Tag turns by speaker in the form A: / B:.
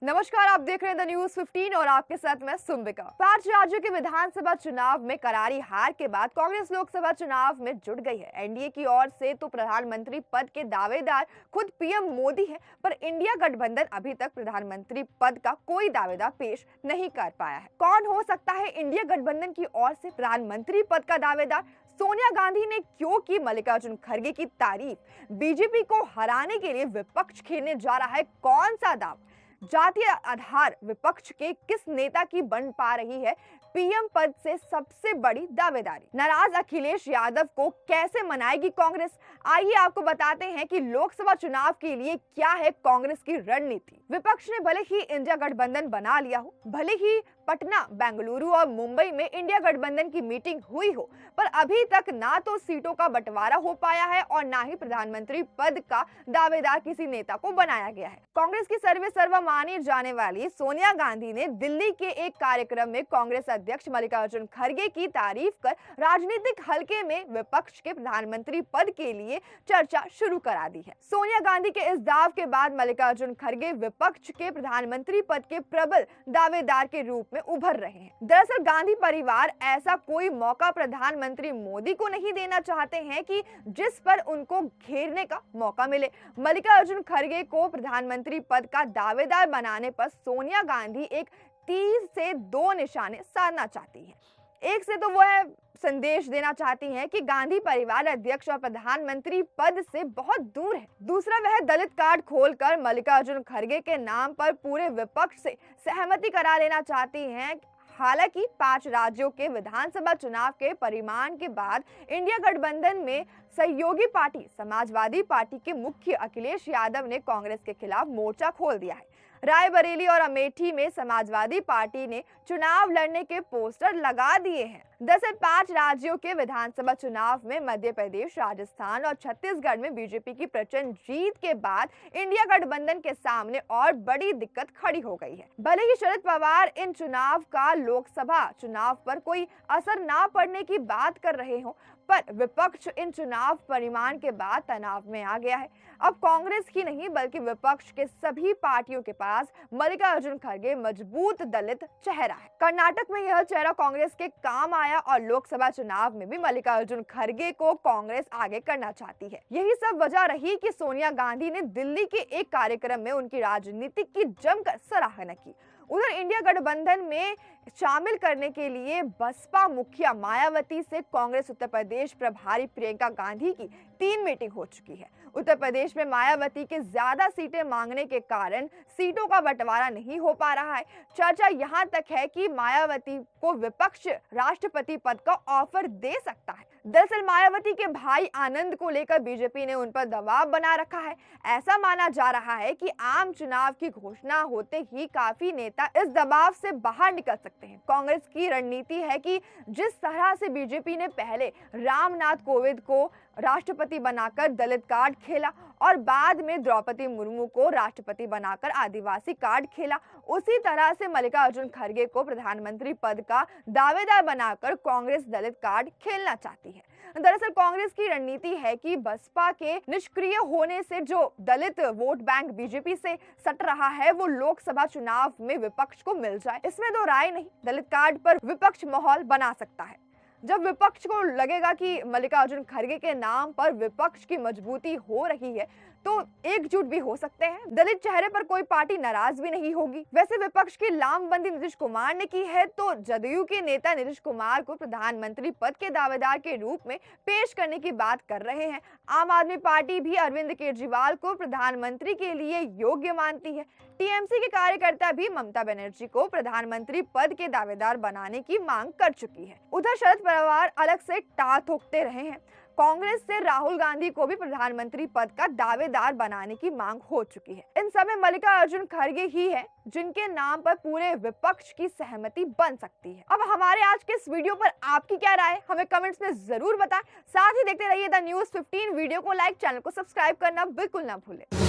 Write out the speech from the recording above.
A: नमस्कार, आप देख रहे हैं द न्यूज 15 और आपके साथ मैं सुम्बिका। 5 राज्यों के विधानसभा चुनाव में करारी हार के बाद कांग्रेस लोकसभा चुनाव में जुट गई है। एनडीए की ओर से तो प्रधानमंत्री पद के दावेदार खुद पीएम मोदी है, पर इंडिया गठबंधन अभी तक प्रधानमंत्री पद का कोई दावेदार पेश नहीं कर पाया है। कौन हो सकता है इंडिया गठबंधन की ओर से प्रधानमंत्री पद का दावेदार? सोनिया गांधी ने क्यों की मल्लिकार्जुन खड़गे की तारीफ? बीजेपी को हराने के लिए विपक्ष खेलने जा रहा है कौन सा दाव? जातीय आधार विपक्ष के किस नेता की बन पा रही है पीएम पद से सबसे बड़ी दावेदारी? नाराज अखिलेश यादव को कैसे मनाएगी कांग्रेस? आइए आपको बताते हैं कि लोकसभा चुनाव के लिए क्या है कांग्रेस की रणनीति। विपक्ष ने भले ही इंडिया गठबंधन बना लिया हो, भले ही पटना, बेंगलुरु और मुंबई में इंडिया गठबंधन की मीटिंग हुई हो, पर अभी तक ना तो सीटों का बंटवारा हो पाया है और ना ही प्रधानमंत्री पद का दावेदार किसी नेता को बनाया गया है। कांग्रेस की सर्वा मानी जाने वाली सोनिया गांधी ने दिल्ली के एक कार्यक्रम में कांग्रेस अध्यक्ष मल्लिकार्जुन खड़गे की तारीफ कर राजनीतिक हलके में विपक्ष के प्रधानमंत्री पद के लिए चर्चा शुरू करा दी है। सोनिया गांधी के इस दाव के बाद मल्लिकार्जुन खड़गे विपक्ष के प्रधानमंत्री पद के प्रबल दावेदार के रूप में उभर रहे हैं। दरअसल गांधी परिवार ऐसा कोई मौका प्रधानमंत्री मोदी को नहीं देना चाहते हैं कि जिस पर उनको घेरने का मौका मिले। मल्लिकार्जुन खड़गे को प्रधानमंत्री पद का दावेदार बनाने पर सोनिया गांधी एक तीर से 2 निशाने साधना चाहती है। एक से तो वो है संदेश देना चाहती हैं कि गांधी परिवार अध्यक्ष और प्रधानमंत्री पद से बहुत दूर है। दूसरा, वह दलित कार्ड खोलकर मल्लिकार्जुन खड़गे के नाम पर पूरे विपक्ष से सहमति करा लेना चाहती हैं। हालांकि 5 राज्यों के विधानसभा चुनाव के परिणाम के बाद इंडिया गठबंधन में सहयोगी पार्टी समाजवादी पार्टी के मुख्य अखिलेश यादव ने कांग्रेस के खिलाफ मोर्चा खोल दिया है। रायबरेली और अमेठी में समाजवादी पार्टी ने चुनाव लड़ने के पोस्टर लगा दिए हैं। दरअसल 5 राज्यों के विधानसभा चुनाव में मध्य प्रदेश, राजस्थान और छत्तीसगढ़ में बीजेपी की प्रचंड जीत के बाद इंडिया गठबंधन के सामने और बड़ी दिक्कत खड़ी हो गई है। भले ही शरद पवार इन चुनाव का लोकसभा चुनाव पर कोई असर ना पड़ने की बात कर रहे हो, पर विपक्ष इन चुनाव परिणाम के बाद तनाव में आ गया है। अब कांग्रेस ही नहीं बल्कि विपक्ष के सभी पार्टियों के पास मल्लिकार्जुन खड़गे मजबूत दलित चेहरा है। कर्नाटक में यह चेहरा कांग्रेस के काम आया और लोकसभा चुनाव में भी मल्लिकार्जुन खड़गे को कांग्रेस आगे करना चाहती है। यही सब वजह रही कि सोनिया गांधी ने दिल्ली के एक कार्यक्रम में उनकी राजनीति की जमकर सराहना की। उधर इंडिया गठबंधन में शामिल करने के लिए बसपा मुखिया मायावती से कांग्रेस उत्तर प्रदेश प्रभारी प्रियंका गांधी की 3 मीटिंग हो चुकी है। उत्तर प्रदेश में मायावती के ज्यादा सीटें मांगने के कारण सीटों का बंटवारा नहीं हो पा रहा है। चर्चा यहां तक है कि मायावती को विपक्ष राष्ट्रपति पद का ऑफर दे सकता है। दरअसल मायावती के भाई आनंद को लेकर बीजेपी ने उन पर दबाव बना रखा है। ऐसा माना जा रहा है कि आम चुनाव की घोषणा होते ही काफी नेता इस दबाव से बाहर निकल सकते हैं। कांग्रेस की रणनीति है कि जिस तरह से बीजेपी ने पहले रामनाथ कोविंद को राष्ट्रपति बनाकर दलित कार्ड खेला और बाद में द्रौपदी मुर्मू को राष्ट्रपति बनाकर आदिवासी कार्ड खेला, उसी तरह से मल्लिकार्जुन खड़गे को प्रधानमंत्री पद का दावेदार बनाकर कांग्रेस दलित कार्ड खेलना चाहती है। दरअसल कांग्रेस की रणनीति है कि बसपा के निष्क्रिय होने से जो दलित वोट बैंक बीजेपी से सट रहा है वो लोकसभा चुनाव में विपक्ष को मिल जाए। इसमें दो राय नहीं, दलित कार्ड पर विपक्ष माहौल बना सकता है। जब विपक्ष को लगेगा कि मल्लिकार्जुन खड़गे के नाम पर विपक्ष की मजबूती हो रही है तो एकजुट भी हो सकते हैं। दलित चेहरे पर कोई पार्टी नाराज भी नहीं होगी। वैसे विपक्ष की लामबंदी नीतीश कुमार ने की है तो जदयू के नेता नीतीश कुमार को प्रधानमंत्री पद के दावेदार के रूप में पेश करने की बात कर रहे हैं। आम आदमी पार्टी भी अरविंद केजरीवाल को प्रधानमंत्री के लिए योग्य मानती है। टीएमसी के कार्यकर्ता भी ममता बनर्जी को प्रधानमंत्री पद के दावेदार बनाने की मांग कर चुकी है। उधर शरद पवार अलग से टाल ठोकते रहे हैं। कांग्रेस से राहुल गांधी को भी प्रधानमंत्री पद का दावेदार बनाने की मांग हो चुकी है। इन सब में मल्लिकार्जुन खड़गे ही है जिनके नाम पर पूरे विपक्ष की सहमति बन सकती है। अब हमारे आज के इस वीडियो पर आपकी क्या राय है हमें कमेंट्स में जरूर बताएं। साथ ही देखते रहिए द न्यूज 15। वीडियो को लाइक, चैनल को सब्सक्राइब करना बिल्कुल ना भूलें।